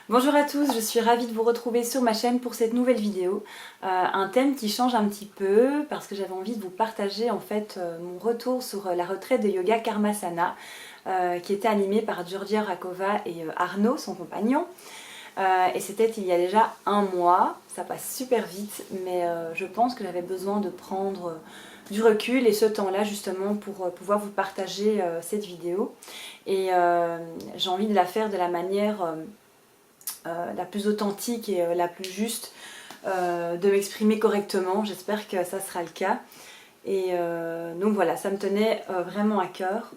Bonjour à tous, je suis ravie de vous retrouver sur ma chaîne pour cette nouvelle vidéo. Un thème qui change un petit peu parce que j'avais envie de vous partager en fait mon retour sur la retraite de yoga Karmasana qui était animée par Georgia Rakova et Arnaud, son compagnon. Et c'était il y a déjà un mois, ça passe super vite, mais je pense que j'avais besoin de prendre du recul et ce temps-là justement pour pouvoir vous partager cette vidéo. Et j'ai envie de la faire de la manière la plus authentique et la plus juste, de m'exprimer correctement. J'espère que ça sera le cas. Et donc voilà, ça me tenait vraiment à cœur.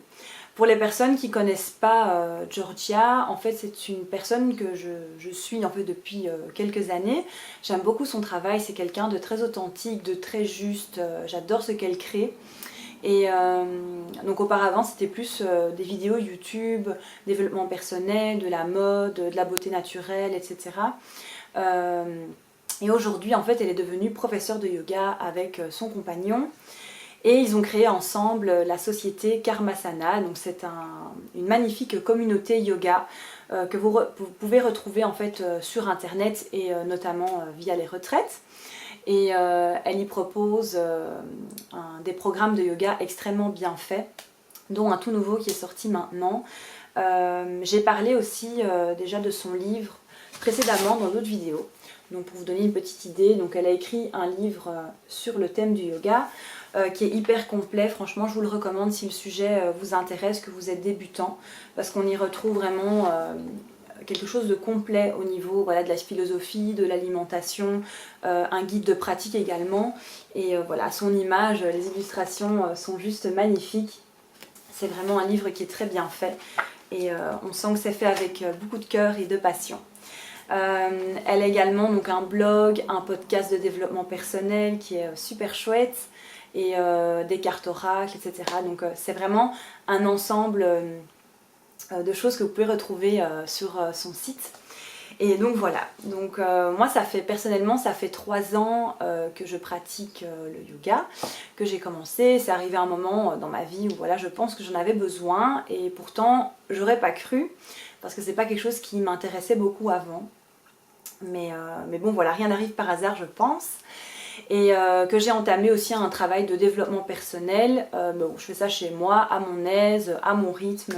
Pour les personnes qui ne connaissent pas Georgia, en fait c'est une personne que je suis en fait depuis quelques années. J'aime beaucoup son travail, c'est quelqu'un de très authentique, de très juste, j'adore ce qu'elle crée. Et donc auparavant c'était plus des vidéos YouTube, développement personnel, de la mode, de la beauté naturelle, etc. Et aujourd'hui en fait elle est devenue professeure de yoga avec son compagnon. Et ils ont créé ensemble la société Karmasana, donc c'est une magnifique communauté yoga que vous pouvez retrouver en fait sur internet et notamment via les retraites. Et elle y propose des programmes de yoga extrêmement bien faits, dont un tout nouveau qui est sorti maintenant. J'ai parlé aussi déjà de son livre précédemment dans d'autres vidéos. Donc pour vous donner une petite idée, donc elle a écrit un livre sur le thème du yoga qui est hyper complet. Franchement je vous le recommande si le sujet vous intéresse, que vous êtes débutant, parce qu'on y retrouve vraiment quelque chose de complet au niveau voilà, de la philosophie, de l'alimentation, un guide de pratique également. Et voilà, son image, les illustrations sont juste magnifiques. C'est vraiment un livre qui est très bien fait et on sent que c'est fait avec beaucoup de cœur et de passion. Elle a également donc un blog, un podcast de développement personnel qui est super chouette et des cartes oracles, etc. Donc c'est vraiment un ensemble de choses que vous pouvez retrouver sur son site. Et donc voilà, donc moi personnellement ça fait 3 ans que je pratique le yoga, que j'ai commencé. C'est arrivé un moment dans ma vie où voilà, je pense que j'en avais besoin et pourtant j'aurais pas cru parce que c'est pas quelque chose qui m'intéressait beaucoup avant. Mais bon voilà, rien n'arrive par hasard je pense. Et que j'ai entamé aussi un travail de développement personnel. Bon, je fais ça chez moi, à mon aise, à mon rythme.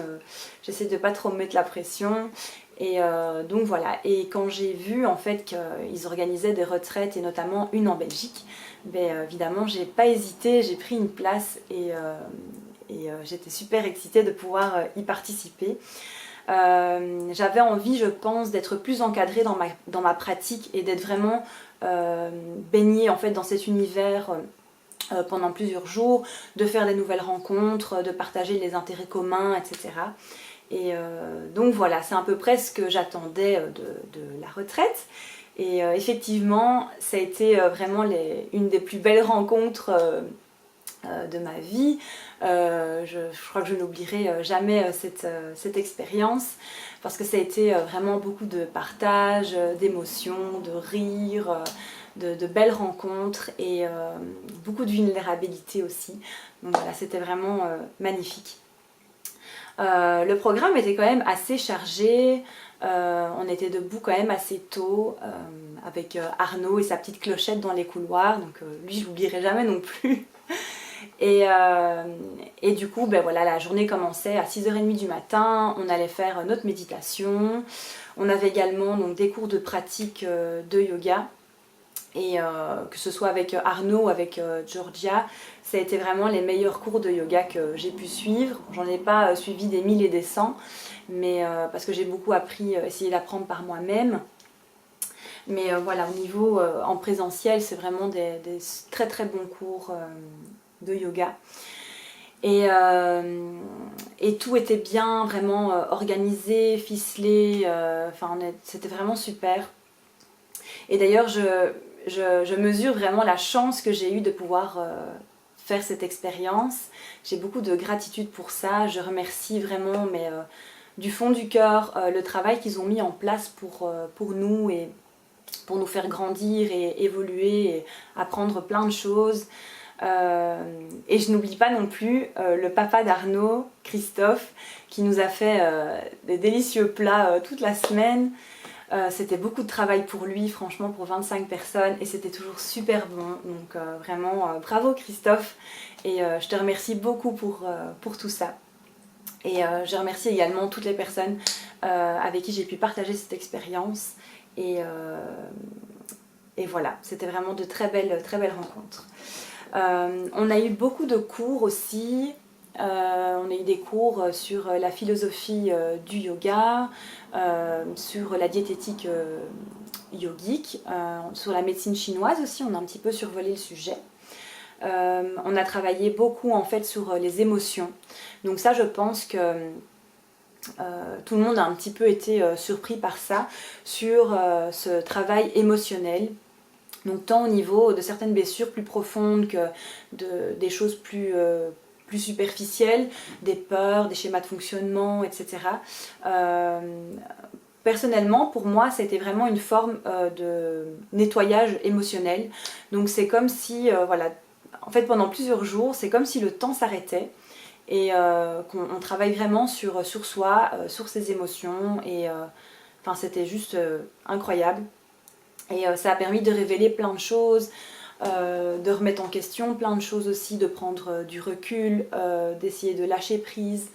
J'essaie de pas trop me mettre la pression. Et donc voilà. Et quand j'ai vu en fait qu'ils organisaient des retraites et notamment une en Belgique, ben, évidemment j'ai pas hésité, j'ai pris une place et j'étais super excitée de pouvoir y participer. J'avais envie, je pense, d'être plus encadrée dans ma pratique et d'être vraiment baignée en fait dans cet univers pendant plusieurs jours, de faire des nouvelles rencontres, de partager les intérêts communs, etc. Et donc voilà, c'est à peu près ce que j'attendais de la retraite. Et effectivement, ça a été vraiment une des plus belles rencontres de ma vie. Je crois que je n'oublierai jamais cette expérience parce que ça a été vraiment beaucoup de partage, d'émotions, de rires, de belles rencontres et beaucoup de vulnérabilité aussi. Donc voilà, c'était vraiment magnifique. Le programme était quand même assez chargé, on était debout quand même assez tôt avec Arnaud et sa petite clochette dans les couloirs, donc lui je l'oublierai jamais non plus. Et du coup, ben voilà, la journée commençait à 6h30 du matin, on allait faire notre méditation. On avait également donc, des cours de pratique de yoga. Et que ce soit avec Arnaud ou avec Georgia, ça a été vraiment les meilleurs cours de yoga que j'ai pu suivre. J'en ai pas suivi des 1000 et des 100, mais parce que j'ai beaucoup appris, essayé d'apprendre par moi-même. Mais voilà, au niveau en présentiel, c'est vraiment des très très bons cours de yoga. Et tout était bien, vraiment organisé, ficelé, c'était vraiment super. Et d'ailleurs, je mesure vraiment la chance que j'ai eue de pouvoir faire cette expérience. J'ai beaucoup de gratitude pour ça, je remercie vraiment mais, du fond du cœur le travail qu'ils ont mis en place pour nous et pour nous faire grandir et évoluer et apprendre plein de choses. Et je n'oublie pas non plus le papa d'Arnaud, Christophe, qui nous a fait des délicieux plats toute la semaine. C'était beaucoup de travail pour lui, franchement, pour 25 personnes, et c'était toujours super bon. Donc vraiment, bravo Christophe, et je te remercie beaucoup pour tout ça. Et je remercie également toutes les personnes avec qui j'ai pu partager cette expérience. Et voilà, c'était vraiment de très belles rencontres. On a eu beaucoup de cours aussi. On a eu des cours sur la philosophie du yoga, sur la diététique yogique, sur la médecine chinoise aussi, on a un petit peu survolé le sujet. On a travaillé beaucoup en fait sur les émotions. Donc ça, je pense que tout le monde a un petit peu été surpris par ça, sur ce travail émotionnel. Donc tant au niveau de certaines blessures plus profondes que des choses plus superficielles, des peurs, des schémas de fonctionnement, etc. Personnellement, pour moi, c'était vraiment une forme de nettoyage émotionnel. Donc c'est comme si, voilà, en fait pendant plusieurs jours, c'est comme si le temps s'arrêtait et qu'on travaille vraiment sur soi, sur ses émotions. Et enfin, c'était juste incroyable. Et ça a permis de révéler plein de choses, de remettre en question plein de choses aussi, de prendre du recul, d'essayer de lâcher prise.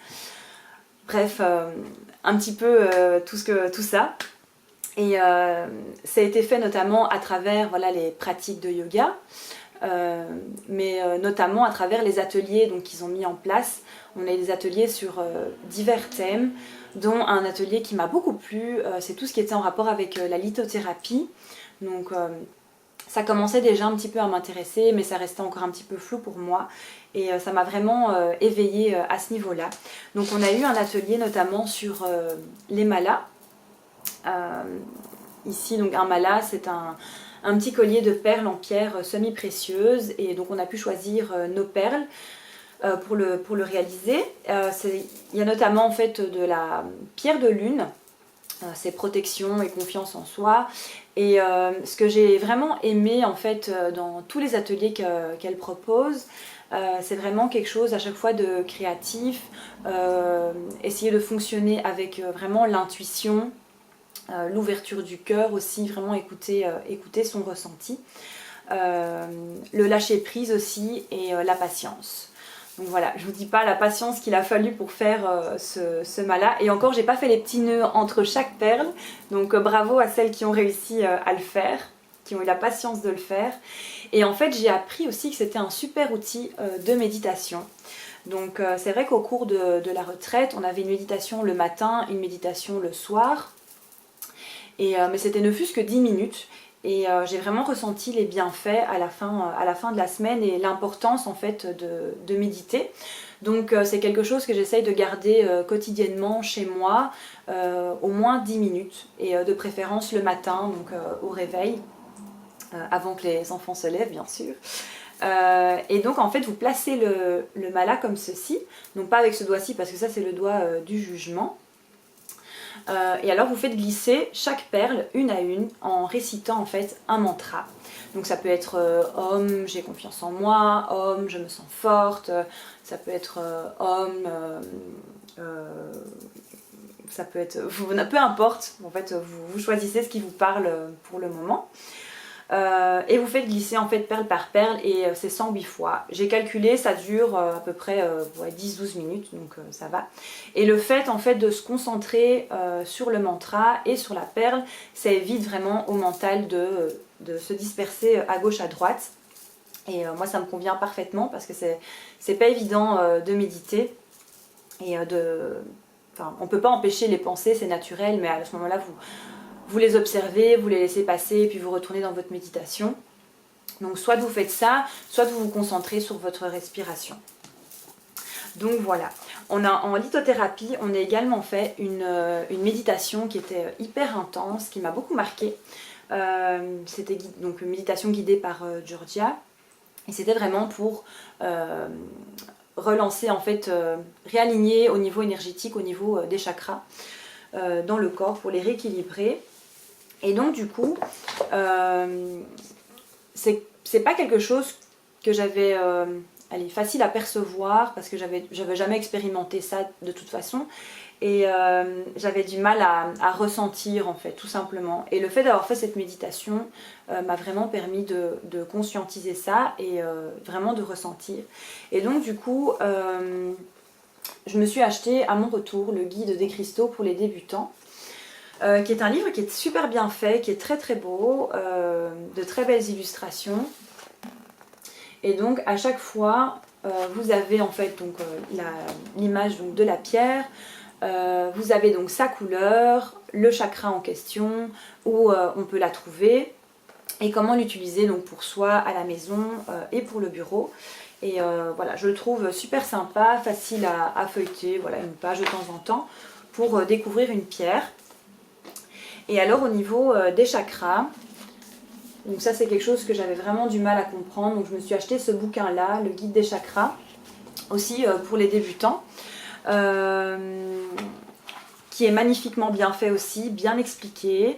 Bref, un petit peu tout ça. Et ça a été fait notamment à travers voilà, les pratiques de yoga, mais notamment à travers les ateliers qu'ils ont mis en place. On a eu des ateliers sur divers thèmes, dont un atelier qui m'a beaucoup plu, c'est tout ce qui était en rapport avec la lithothérapie. Donc ça commençait déjà un petit peu à m'intéresser, mais ça restait encore un petit peu flou pour moi. Et ça m'a vraiment éveillée à ce niveau-là. Donc on a eu un atelier notamment sur les malas. Ici, donc un mala, c'est un petit collier de perles en pierre semi-précieuse. Et donc on a pu choisir nos perles pour le réaliser. Il y a notamment en fait de la pierre de lune. C'est protection et confiance en soi. Et ce que j'ai vraiment aimé en fait dans tous les ateliers qu'elle propose, c'est vraiment quelque chose à chaque fois de créatif, essayer de fonctionner avec vraiment l'intuition, l'ouverture du cœur aussi, vraiment écouter son ressenti, le lâcher prise aussi et la patience. Donc voilà, je vous dis pas la patience qu'il a fallu pour faire ce mala. Et encore, j'ai pas fait les petits nœuds entre chaque perle. Donc bravo à celles qui ont réussi à le faire, qui ont eu la patience de le faire. Et en fait, j'ai appris aussi que c'était un super outil de méditation. Donc c'est vrai qu'au cours de la retraite, on avait une méditation le matin, une méditation le soir. Mais c'était ne fût-ce que 10 minutes. Et j'ai vraiment ressenti les bienfaits à la fin de la semaine et l'importance en fait de méditer. Donc c'est quelque chose que j'essaye de garder quotidiennement chez moi, au moins 10 minutes. Et de préférence le matin, donc au réveil, avant que les enfants se lèvent bien sûr. Et donc en fait vous placez le mala comme ceci, donc pas avec ce doigt-ci parce que ça c'est le doigt du jugement. Et alors vous faites glisser chaque perle une à une en récitant en fait un mantra. Donc ça peut être Om, j'ai confiance en moi, Om, je me sens forte, ça peut être Om, ça peut être, peu importe, en fait vous choisissez ce qui vous parle pour le moment. Et vous faites glisser en fait perle par perle et c'est 108 fois. J'ai calculé, ça dure à peu près 10-12 minutes, donc ça va. Et le fait en fait de se concentrer sur le mantra et sur la perle, ça évite vraiment au mental de se disperser à gauche à droite. Et moi ça me convient parfaitement parce que c'est pas évident de méditer et enfin, on peut pas empêcher les pensées, c'est naturel, mais à ce moment-là vous les observez, vous les laissez passer et puis vous retournez dans votre méditation. Donc soit vous faites ça, soit vous vous concentrez sur votre respiration. Donc voilà. En lithothérapie, on a également fait une méditation qui était hyper intense, qui m'a beaucoup marquée. C'était donc une méditation guidée par Georgia. Et c'était vraiment pour relancer, en fait, réaligner au niveau énergétique, au niveau des chakras dans le corps, pour les rééquilibrer. Et donc du coup, c'est pas quelque chose que j'avais facile à percevoir parce que j'avais jamais expérimenté ça de toute façon. et j'avais du mal à ressentir en fait, tout simplement. Et le fait d'avoir fait cette méditation m'a vraiment permis de conscientiser ça et vraiment de ressentir. Et donc du coup, je me suis acheté à mon retour le guide des cristaux pour les débutants. Qui est un livre qui est super bien fait, qui est très très beau, de très belles illustrations. Et donc à chaque fois, vous avez en fait l'image de la pierre, vous avez donc sa couleur, le chakra en question, où on peut la trouver, et comment l'utiliser donc pour soi, à la maison et pour le bureau. Et voilà, je le trouve super sympa, facile à feuilleter, voilà, une page de temps en temps, pour découvrir une pierre. Et alors au niveau des chakras, donc ça c'est quelque chose que j'avais vraiment du mal à comprendre, donc je me suis acheté ce bouquin là, le guide des chakras, aussi pour les débutants, qui est magnifiquement bien fait aussi, bien expliqué.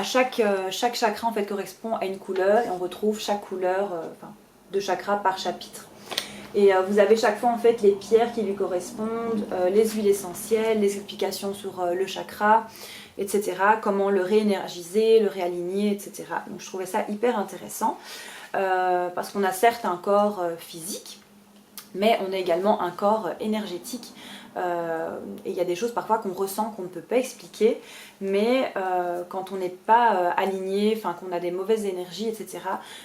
Chaque chakra en fait correspond à une couleur et on retrouve chaque couleur de chakra par chapitre. Et vous avez chaque fois en fait les pierres qui lui correspondent, les huiles essentielles, les explications sur le chakra, etc. Comment le réénergiser, le réaligner, etc. Donc je trouvais ça hyper intéressant parce qu'on a certes un corps physique, mais on a également un corps énergétique. Et il y a des choses parfois qu'on ressent, qu'on ne peut pas expliquer, mais quand on n'est pas aligné, qu'on a des mauvaises énergies, etc.,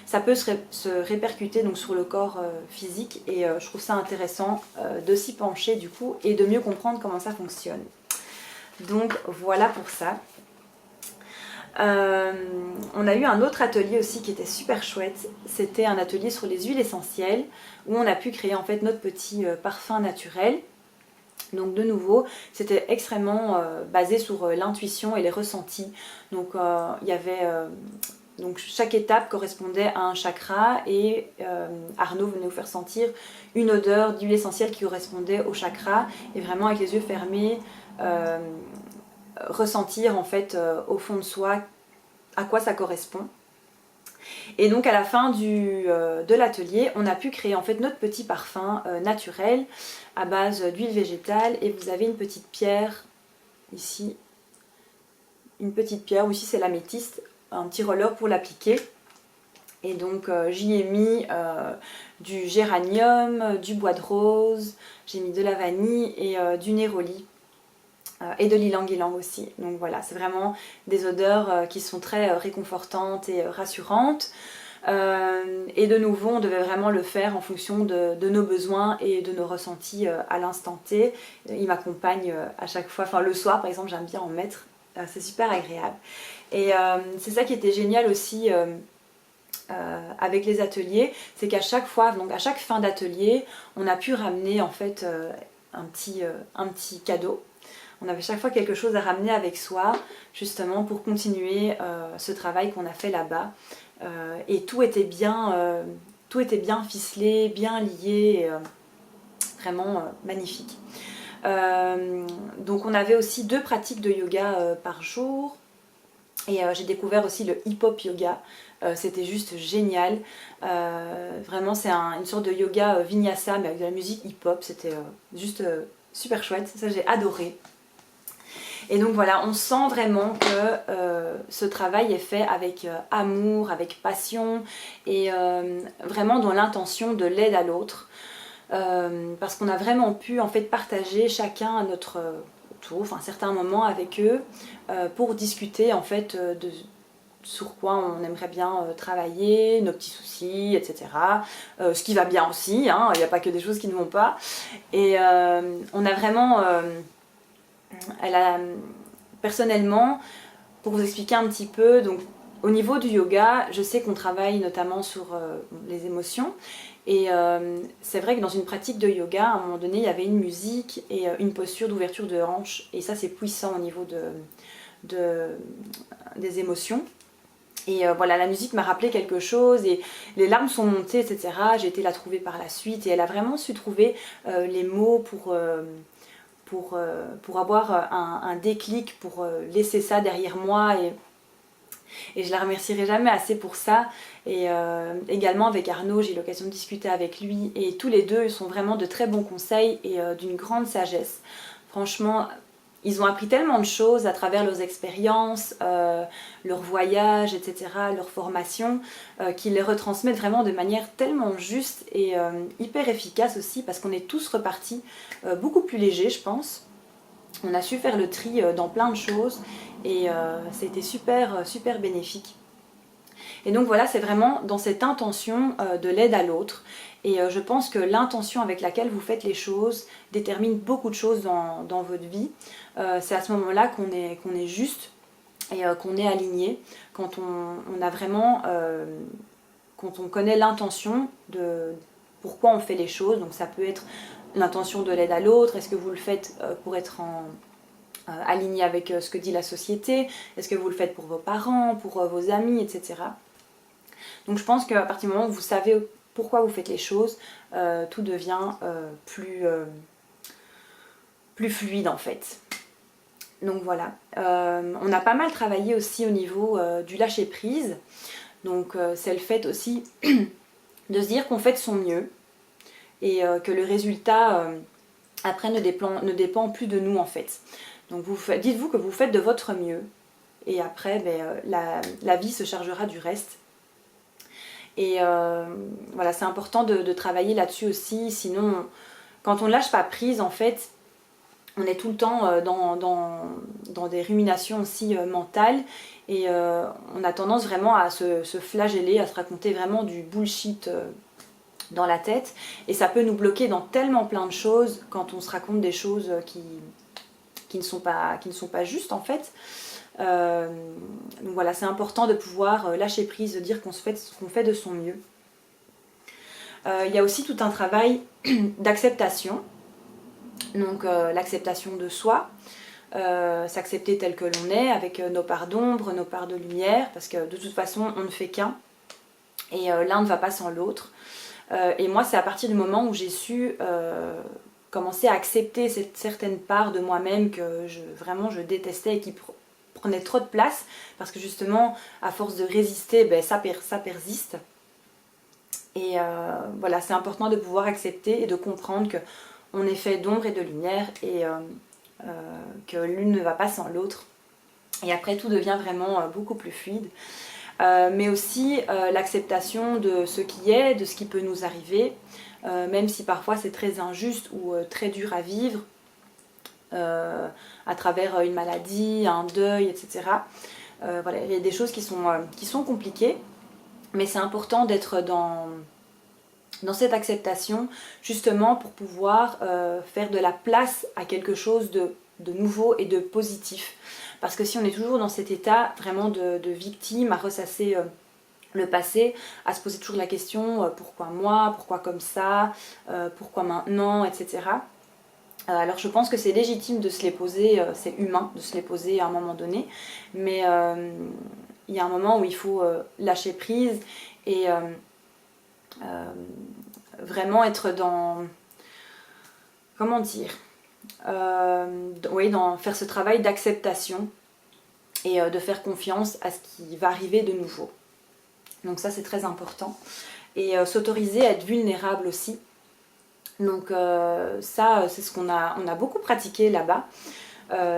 ça peut se répercuter donc, sur le corps physique, et je trouve ça intéressant de s'y pencher du coup et de mieux comprendre comment ça fonctionne. Donc voilà pour ça. On a eu un autre atelier aussi qui était super chouette, c'était un atelier sur les huiles essentielles où on a pu créer en fait notre petit parfum naturel. Donc de nouveau, c'était extrêmement basé sur l'intuition et les ressentis. Donc il y avait donc chaque étape correspondait à un chakra et Arnaud venait vous faire sentir une odeur d'huile essentielle qui correspondait au chakra et vraiment avec les yeux fermés ressentir en fait au fond de soi à quoi ça correspond. Et donc à la fin de l'atelier, on a pu créer en fait notre petit parfum naturel à base d'huile végétale, et vous avez une petite pierre ici, une petite pierre, ou ici c'est l'améthyste, un petit roller pour l'appliquer. Et donc j'y ai mis du géranium, du bois de rose, j'ai mis de la vanille et du néroli. Et de l'ylang-ylang aussi. Donc voilà, c'est vraiment des odeurs qui sont très réconfortantes et rassurantes. Et de nouveau, on devait vraiment le faire en fonction de nos besoins et de nos ressentis à l'instant T. Il m'accompagne à chaque fois, enfin le soir par exemple, j'aime bien en mettre, c'est super agréable. Et c'est ça qui était génial aussi avec les ateliers, c'est qu'à chaque fois, donc à chaque fin d'atelier, on a pu ramener en fait un petit cadeau. On avait chaque fois quelque chose à ramener avec soi, justement pour continuer ce travail qu'on a fait là-bas. Et tout était bien ficelé, bien lié, vraiment magnifique. Donc on avait aussi 2 pratiques de yoga par jour. Et j'ai découvert aussi le hip-hop yoga. C'était juste génial. Vraiment c'est une sorte de yoga vinyasa mais avec de la musique hip-hop. C'était juste super chouette. Ça j'ai adoré. Et donc voilà, on sent vraiment que ce travail est fait avec amour, avec passion et vraiment dans l'intention de l'aide à l'autre. Parce qu'on a vraiment pu en fait partager chacun à notre tour, enfin certains moments avec eux pour discuter en fait sur quoi on aimerait bien travailler, nos petits soucis, etc. Ce qui va bien aussi, hein, il n'y a pas que des choses qui ne vont pas. Et on a vraiment... personnellement, pour vous expliquer un petit peu, donc au niveau du yoga, je sais qu'on travaille notamment sur les émotions, et c'est vrai que dans une pratique de yoga, à un moment donné, il y avait une musique et une posture d'ouverture de hanche, et ça c'est puissant au niveau des émotions. Et voilà, la musique m'a rappelé quelque chose et les larmes sont montées, etc. J'ai été la trouver par la suite et elle a vraiment su trouver les mots pour avoir un déclic, pour laisser ça derrière moi, et je la remercierai jamais assez pour ça. Et également avec Arnaud, j'ai eu l'occasion de discuter avec lui, et tous les deux ils sont vraiment de très bons conseils et d'une grande sagesse. Franchement, Ils ont appris tellement de choses à travers leurs expériences, leurs voyages, etc., leur formation, qu'ils les retransmettent vraiment de manière tellement juste et hyper efficace aussi, parce qu'on est tous repartis beaucoup plus légers, je pense. On a su faire le tri dans plein de choses et ça a été super, super bénéfique. Et donc voilà, c'est vraiment dans cette intention de l'aide à l'autre. Et je pense que l'intention avec laquelle vous faites les choses détermine beaucoup de choses dans votre vie. C'est à ce moment-là qu'on est juste et qu'on est aligné, quand on a vraiment, quand on connaît l'intention de pourquoi on fait les choses. Donc ça peut être l'intention de l'aide à l'autre, est-ce que vous le faites pour être aligné avec ce que dit la société, est-ce que vous le faites pour vos parents, pour vos amis, etc. Donc je pense qu'à partir du moment où vous savez pourquoi vous faites les choses, tout devient plus fluide en fait. Donc voilà. On a pas mal travaillé aussi au niveau du lâcher prise. Donc c'est le fait aussi de se dire qu'on fait de son mieux et que le résultat après ne dépend plus de nous en fait. Donc dites-vous que vous faites de votre mieux et après la vie se chargera du reste. Et voilà, c'est important de travailler là-dessus aussi, sinon quand on ne lâche pas prise en fait, on est tout le temps dans des ruminations aussi mentales et on a tendance vraiment à se flageller, à se raconter vraiment du bullshit dans la tête et ça peut nous bloquer dans tellement plein de choses quand on se raconte des choses qui ne sont pas justes en fait. Donc voilà, c'est important de pouvoir lâcher prise, de dire qu'on fait de son mieux. Il y a aussi tout un travail d'acceptation, donc l'acceptation de soi, s'accepter tel que l'on est, avec nos parts d'ombre, nos parts de lumière, parce que de toute façon on ne fait qu'un, et l'un ne va pas sans l'autre. Et moi c'est à partir du moment où j'ai su commencer à accepter certaines parts de moi-même que vraiment je détestais et qui prenait trop de place parce que justement à force de résister ça persiste et voilà, c'est important de pouvoir accepter et de comprendre que on est fait d'ombre et de lumière et que l'une ne va pas sans l'autre et après tout devient vraiment beaucoup plus fluide. Mais aussi l'acceptation de ce qui est, de ce qui peut nous arriver, même si parfois c'est très injuste ou très dur à vivre à travers une maladie, un deuil, etc. Voilà, il y a des choses qui sont compliquées, mais c'est important d'être dans cette acceptation justement pour pouvoir faire de la place à quelque chose de nouveau et de positif. Parce que si on est toujours dans cet état vraiment de victime, à ressasser le passé, à se poser toujours la question pourquoi moi, pourquoi comme ça, pourquoi maintenant, etc. Alors je pense que c'est légitime de se les poser, c'est humain de se les poser à un moment donné, mais il y a un moment où il faut lâcher prise et vraiment être dans, comment dire, oui, faire ce travail d'acceptation et de faire confiance à ce qui va arriver de nouveau. Donc ça c'est très important. Et s'autoriser à être vulnérable aussi. Donc ça c'est ce qu'on a beaucoup pratiqué là-bas.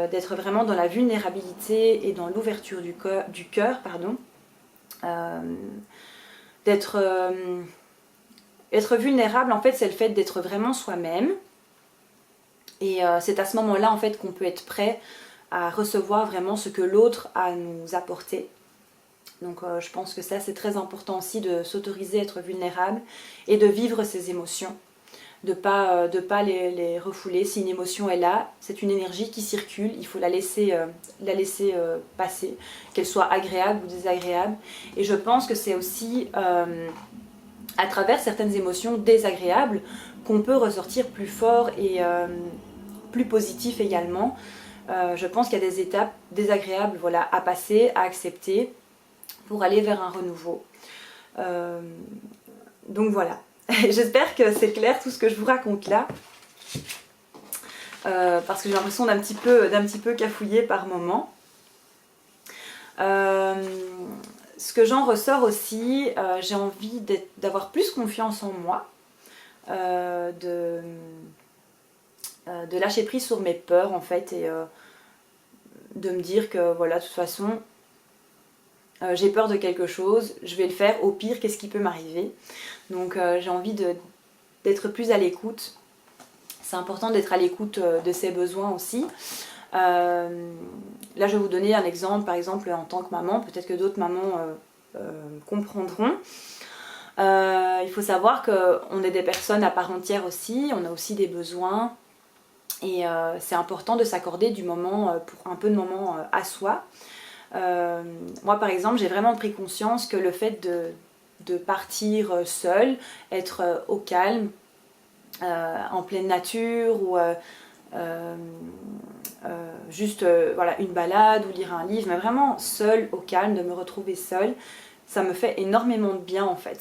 D'être vraiment dans la vulnérabilité et dans l'ouverture du cœur, pardon. Être vulnérable en fait c'est le fait d'être vraiment soi-même. Et c'est à ce moment-là en fait qu'on peut être prêt à recevoir vraiment ce que l'autre a à nous apporter. Donc je pense que ça c'est très important aussi de s'autoriser à être vulnérable et de vivre ses émotions. De pas les refouler. Si une émotion est là, c'est une énergie qui circule, il faut la laisser passer, qu'elle soit agréable ou désagréable. Et je pense que c'est aussi à travers certaines émotions désagréables qu'on peut ressortir plus fort et plus positif également. Je pense qu'il y a des étapes désagréables voilà, à passer, à accepter pour aller vers un renouveau. Donc voilà. J'espère que c'est clair tout ce que je vous raconte là. Parce que j'ai l'impression d'un petit peu cafouiller par moment. Ce que j'en ressort aussi, j'ai envie d'avoir plus confiance en moi, de lâcher prise sur mes peurs en fait et de me dire que voilà, de toute façon, j'ai peur de quelque chose, je vais le faire, au pire, qu'est-ce qui peut m'arriver? Donc j'ai envie d'être plus à l'écoute. C'est important d'être à l'écoute de ses besoins aussi. Là, je vais vous donner un exemple, par exemple, en tant que maman, peut-être que d'autres mamans comprendront. Il faut savoir qu'on est des personnes à part entière aussi, on a aussi des besoins. Et c'est important de s'accorder du moment, pour un peu de moment à soi. Moi par exemple j'ai vraiment pris conscience que le fait de partir seule, être au calme, en pleine nature ou juste voilà, une balade ou lire un livre, mais vraiment seule, au calme, de me retrouver seule, ça me fait énormément de bien en fait.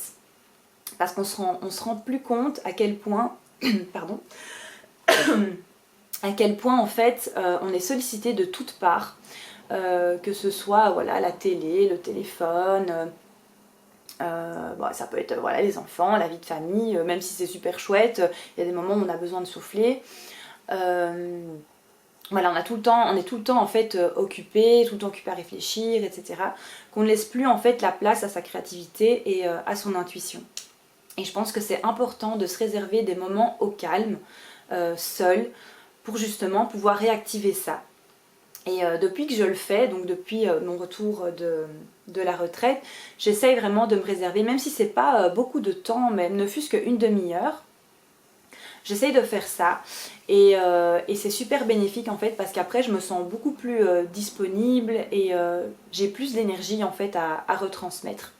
Parce qu'on se rend plus compte à quel point, pardon, à quel point en fait on est sollicité de toutes parts, que ce soit voilà, la télé, le téléphone, bon, ça peut être voilà, les enfants, la vie de famille, même si c'est super chouette, il y a des moments où on a besoin de souffler. Voilà, on est tout le temps en fait occupé, tout le temps occupé à réfléchir, etc. Qu'on ne laisse plus en fait la place à sa créativité et à son intuition. Et je pense que c'est important de se réserver des moments au calme, seul, pour justement pouvoir réactiver ça. Et depuis que je le fais, donc depuis mon retour de la retraite, j'essaye vraiment de me réserver, même si c'est pas beaucoup de temps, même ne fût-ce qu'une demi-heure, j'essaye de faire ça. Et c'est super bénéfique en fait, parce qu'après je me sens beaucoup plus disponible et j'ai plus d'énergie en fait à retransmettre.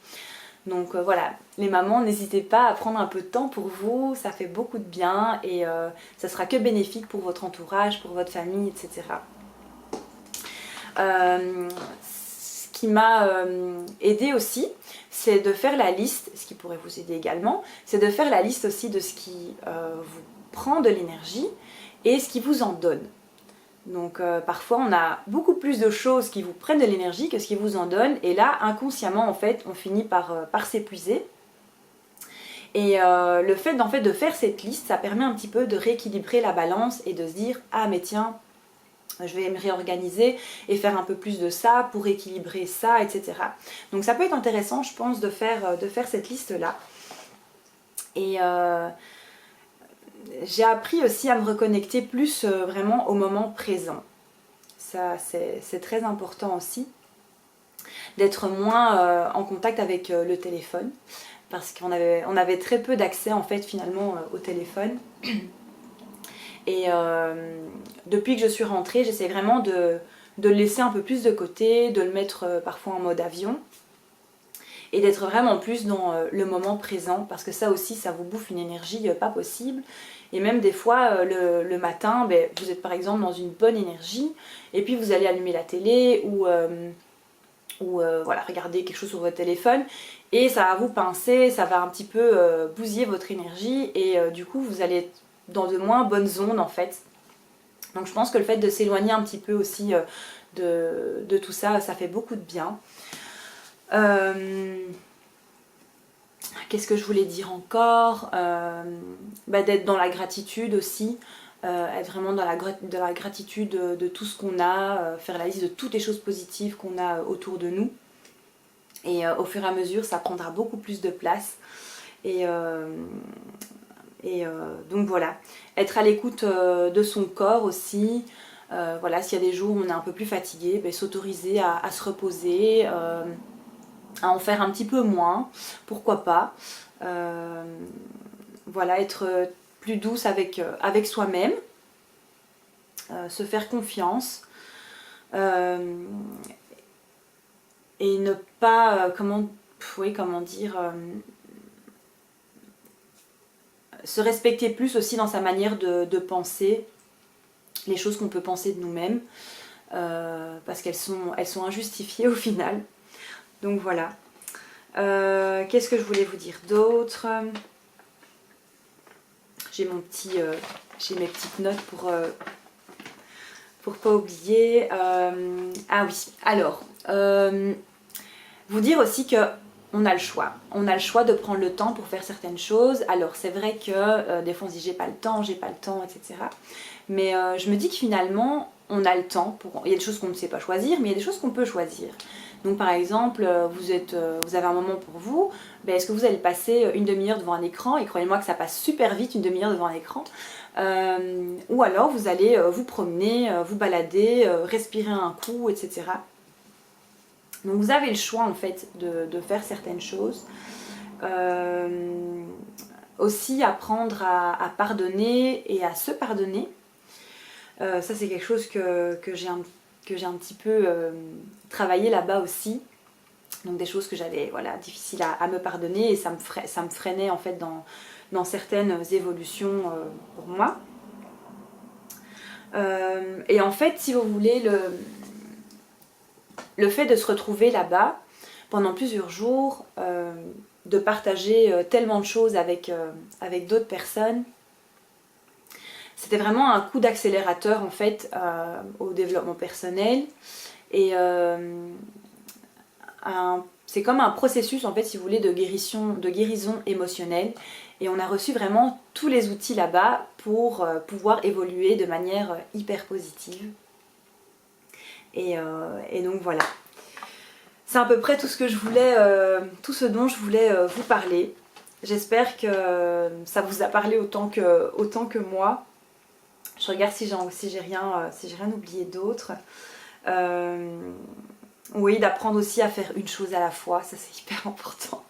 Donc voilà, les mamans, n'hésitez pas à prendre un peu de temps pour vous, ça fait beaucoup de bien et ça sera que bénéfique pour votre entourage, pour votre famille, etc. Ce qui m'a aidé aussi, c'est de faire la liste, ce qui pourrait vous aider également, c'est de faire la liste aussi de ce qui vous prend de l'énergie et ce qui vous en donne. Donc parfois on a beaucoup plus de choses qui vous prennent de l'énergie que ce qui vous en donne, et là inconsciemment en fait on finit par s'épuiser. Et le fait en fait de faire cette liste, ça permet un petit peu de rééquilibrer la balance et de se dire ah mais tiens, je vais me réorganiser et faire un peu plus de ça pour équilibrer ça, etc. Donc ça peut être intéressant je pense de faire cette liste là. Et j'ai appris aussi à me reconnecter plus vraiment au moment présent. Ça c'est très important aussi, d'être moins en contact avec le téléphone, parce qu'on avait très peu d'accès en fait finalement au téléphone. Et depuis que je suis rentrée, j'essaie vraiment de le laisser un peu plus de côté, de le mettre parfois en mode avion, et d'être vraiment plus dans le moment présent, parce que ça aussi ça vous bouffe une énergie pas possible. Et même des fois le matin, ben, vous êtes par exemple dans une bonne énergie et puis vous allez allumer la télé ou voilà, regarder quelque chose sur votre téléphone et ça va vous pincer, ça va un petit peu bousiller votre énergie et du coup vous allez être dans de moins bonnes ondes en fait. Donc je pense que le fait de s'éloigner un petit peu aussi de tout ça, ça fait beaucoup de bien. Qu'est-ce que je voulais dire encore, d'être dans la gratitude aussi, être vraiment dans la gratitude de tout ce qu'on a, faire la liste de toutes les choses positives qu'on a autour de nous. Et au fur et à mesure, ça prendra beaucoup plus de place. Et donc voilà, être à l'écoute de son corps aussi. Voilà, s'il y a des jours où on est un peu plus fatigué, s'autoriser à se reposer, à en faire un petit peu moins, pourquoi pas. Voilà, être plus douce avec soi-même, se faire confiance, et ne pas, comment dire, se respecter plus aussi dans sa manière de penser, les choses qu'on peut penser de nous-mêmes, parce qu'elles sont injustifiées au final. Donc voilà. Qu'est-ce que je voulais vous dire d'autre? J'ai mes petites notes pour pas oublier. Ah oui, alors, vous dire aussi que on a le choix. On a le choix de prendre le temps pour faire certaines choses. Alors c'est vrai que des fois on se dit j'ai pas le temps, etc. Mais je me dis que finalement, on a le temps. Il y a des choses qu'on ne sait pas choisir, mais il y a des choses qu'on peut choisir. Donc par exemple, vous avez un moment pour vous, ben, est-ce que vous allez passer une demi-heure devant un écran, et croyez-moi que ça passe super vite une demi-heure devant un écran, ou alors vous allez vous promener, vous balader, respirer un coup, etc. Donc vous avez le choix en fait de faire certaines choses. Aussi apprendre à pardonner et à se pardonner. Ça c'est quelque chose que j'ai un petit peu travaillé là-bas aussi. Donc des choses que j'avais voilà, difficiles à me pardonner, et ça me freinait en fait dans certaines évolutions pour moi. Et en fait, si vous voulez, le fait de se retrouver là-bas pendant plusieurs jours, de partager tellement de choses avec d'autres personnes, c'était vraiment un coup d'accélérateur en fait au développement personnel. Et c'est comme un processus en fait, si vous voulez, de guérison émotionnelle. Et on a reçu vraiment tous les outils là-bas pour pouvoir évoluer de manière hyper positive. Et donc voilà. C'est à peu près tout ce que je voulais, tout ce dont je voulais vous parler. J'espère que ça vous a parlé autant que moi. Je regarde si j'ai rien oublié d'autre. Oui, d'apprendre aussi à faire une chose à la fois, ça c'est hyper important.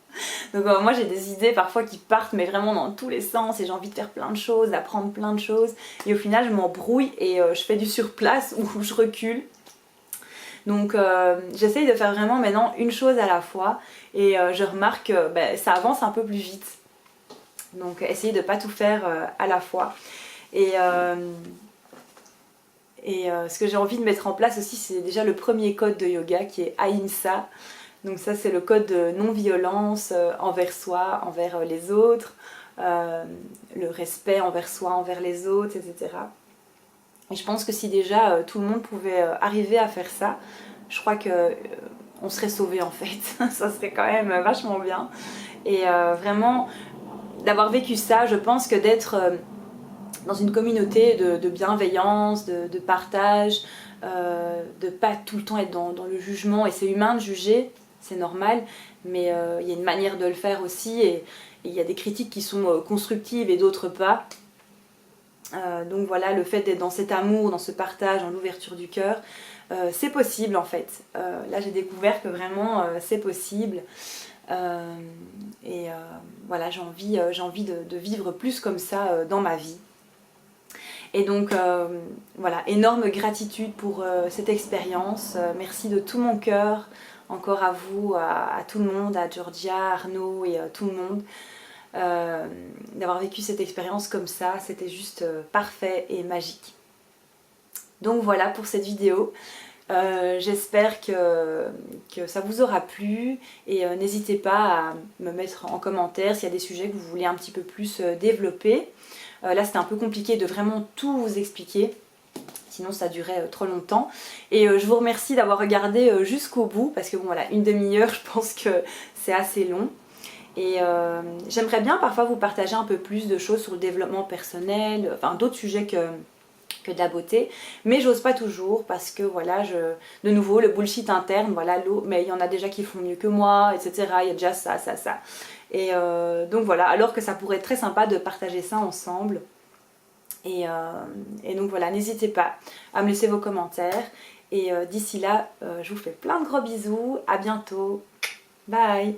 Donc moi j'ai des idées parfois qui partent mais vraiment dans tous les sens, et j'ai envie de faire plein de choses, d'apprendre plein de choses, et au final je m'embrouille et je fais du surplace ou je recule. Donc j'essaye de faire vraiment maintenant une chose à la fois, et je remarque que ça avance un peu plus vite. Donc essayez de ne pas tout faire à la fois. Et ce que j'ai envie de mettre en place aussi, c'est déjà le premier code de yoga qui est Ahimsa. Donc ça c'est le code de non-violence envers soi, envers les autres, le respect envers soi, envers les autres, etc. Et je pense que si déjà tout le monde pouvait arriver à faire ça, je crois que on serait sauvé en fait. Ça serait quand même vachement bien. Et vraiment, d'avoir vécu ça, je pense que d'être dans une communauté de bienveillance, de partage, de pas tout le temps être dans le jugement. Et c'est humain de juger, c'est normal, mais il y a une manière de le faire aussi, et il y a des critiques qui sont constructives et d'autres pas. Donc voilà, le fait d'être dans cet amour, dans ce partage, dans l'ouverture du cœur, c'est possible en fait. Là j'ai découvert que vraiment c'est possible. Voilà, j'ai envie de vivre plus comme ça dans ma vie. Et donc voilà, énorme gratitude pour cette expérience. Merci de tout mon cœur encore à vous, à tout le monde, à Georgia, Arnaud et tout le monde. D'avoir vécu cette expérience comme ça, c'était juste parfait et magique. Donc voilà pour cette vidéo. J'espère que ça vous aura plu, et n'hésitez pas à me mettre en commentaire s'il y a des sujets que vous voulez un petit peu plus développer. Là c'était un peu compliqué de vraiment tout vous expliquer, sinon ça durait trop longtemps. Et je vous remercie d'avoir regardé jusqu'au bout, parce que bon voilà, une demi-heure je pense que c'est assez long. Et j'aimerais bien parfois vous partager un peu plus de choses sur le développement personnel, enfin d'autres sujets que de la beauté, mais j'ose pas toujours parce que voilà, de nouveau le bullshit interne, voilà, mais il y en a déjà qui font mieux que moi, etc. Il y a déjà ça. Et donc voilà, alors que ça pourrait être très sympa de partager ça ensemble. Et donc voilà, n'hésitez pas à me laisser vos commentaires. Et d'ici là, je vous fais plein de gros bisous, à bientôt, bye.